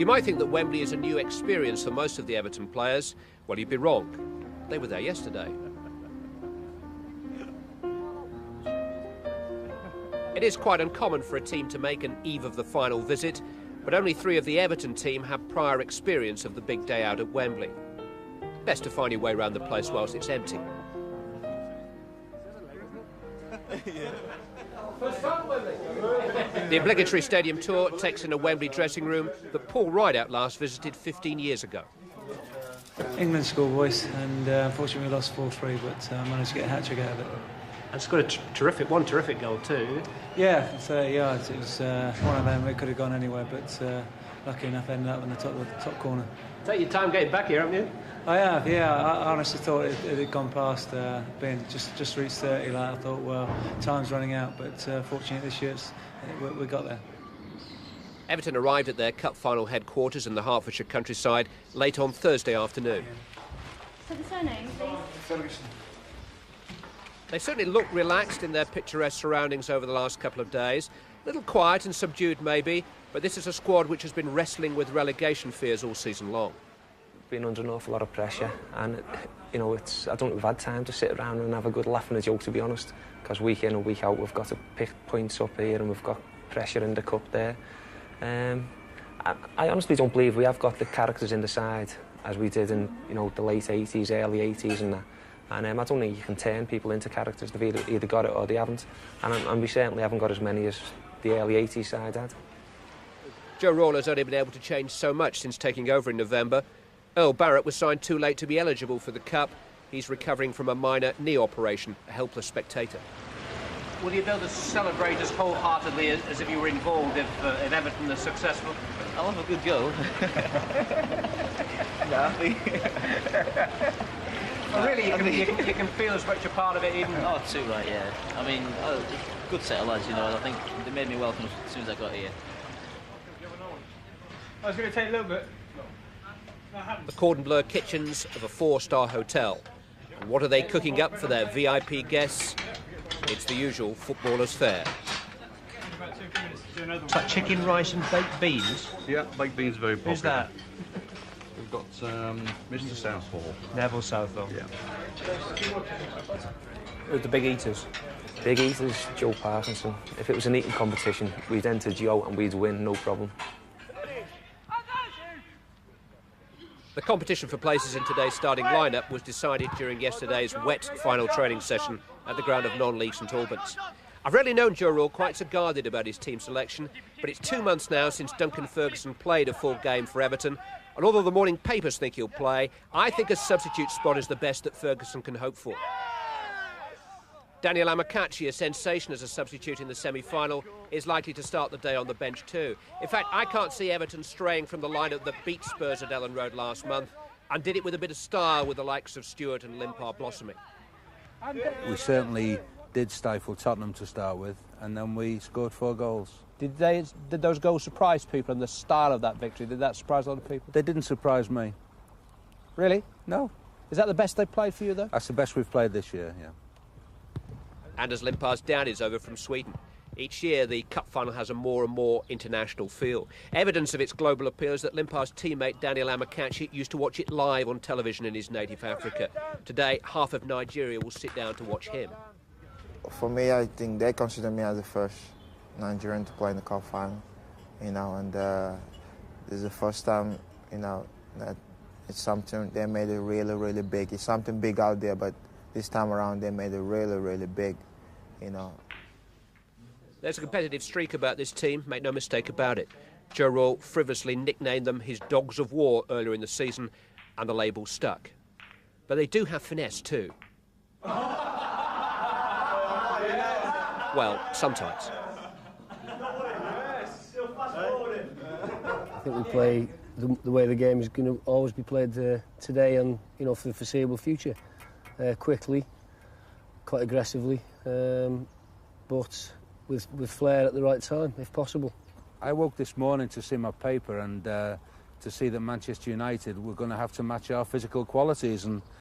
You might think that Wembley is a new experience for most of the Everton players. Well, you'd be wrong. They were there yesterday. It is quite uncommon for a team to make an eve of the final visit, but only 3 of the Everton team have prior experience of the big day out at Wembley. Best to find your way around the place whilst it's empty. The obligatory stadium tour takes in a Wembley dressing room that Paul Rideout last visited 15 years ago. England schoolboys, and unfortunately we lost 4-3, but managed to get a hat-trick out of it. And scored one terrific goal too. Yeah, 30 yards. It was one of them. It could have gone anywhere, but lucky enough ended up in the top corner. Take your time getting back here, haven't you? I have, yeah. I honestly thought it had gone past being just reached 30. Like, I thought, well, time's running out, but fortunately this year we got there. Everton arrived at their cup final headquarters in the Hertfordshire countryside late on Thursday afternoon. So the surname, please? Ferguson. They certainly look relaxed in their picturesque surroundings over the last couple of days. A little quiet and subdued maybe, but this is a squad which has been wrestling with relegation fears all season long. Been under an awful lot of pressure, and you know, I don't think we've had time to sit around and have a good laugh and a joke, to be honest, because week in and week out we've got to pick points up here and we've got pressure in the cup there. I honestly don't believe we have got the characters in the side as we did in, you know, the late 80s, early 80s and that. And I don't think you can turn people into characters. They've either got it or they haven't. And we certainly haven't got as many as the early 80s side had. Joe Rawler's only been able to change so much since taking over in November. Earl Barrett was signed too late to be eligible for the Cup. He's recovering from a minor knee operation, a helpless spectator. Will you be able to celebrate as wholeheartedly as if you were involved if Everton is successful? I'll have a good go. Well, really, you can feel as much a part of it even... Oh, too right, yeah. I mean, good set of lads, you know, and I think they made me welcome as soon as I got here. I was going to take a little bit. The cordon bleu kitchens of a 4-star hotel. And what are they cooking up for their VIP guests? It's the usual footballer's fare. It's like chicken, rice and baked beans? Yeah, baked beans are very popular. Who's that? We've got Mr. Southall. Neville Southall. Yeah. Who's the big eaters? Big eaters, Joe Parkinson. If it was an eating competition, we'd enter Joe and we'd win, no problem. The competition for places in today's starting lineup was decided during yesterday's wet final training session at the ground of non-league St Albans. I've rarely known Joe Rawle quite so guarded about his team selection, but it's 2 months now since Duncan Ferguson played a full game for Everton, and although the morning papers think he'll play, I think a substitute spot is the best that Ferguson can hope for. Daniel Amokachi, a sensation as a substitute in the semi-final, is likely to start the day on the bench too. In fact, I can't see Everton straying from the lineup that beat Spurs at Ellen Road last month and did it with a bit of style with the likes of Stewart and Limpar blossoming. We certainly did stifle Tottenham to start with, and then we scored 4 goals. Did those goals surprise people and the style of that victory? Did that surprise a lot of people? They didn't surprise me. Really? No. Is that the best they've played for you, though? That's the best we've played this year, yeah. Anders Limpar's down is over from Sweden. Each year, the cup final has a more and more international feel. Evidence of its global appeal is that Limpar's teammate Daniel Amokachi used to watch it live on television in his native Africa. Today, half of Nigeria will sit down to watch him. For me, I think they consider me as the first Nigerian to play in the cup final, you know, and this is the first time, you know, that it's something they made it really, really big. It's something big out there, but this time around they made it really, really big, you know. There's a competitive streak about this team, make no mistake about it. Joe Rawle frivolously nicknamed them his dogs of war earlier in the season, and the label stuck. But they do have finesse too. Well, sometimes. I think we play the way the game is going to always be played today and, you know, for the foreseeable future. Quickly, quite aggressively, but with flair at the right time, if possible. I woke this morning to see my paper and to see that Manchester United were going to have to match our physical qualities, and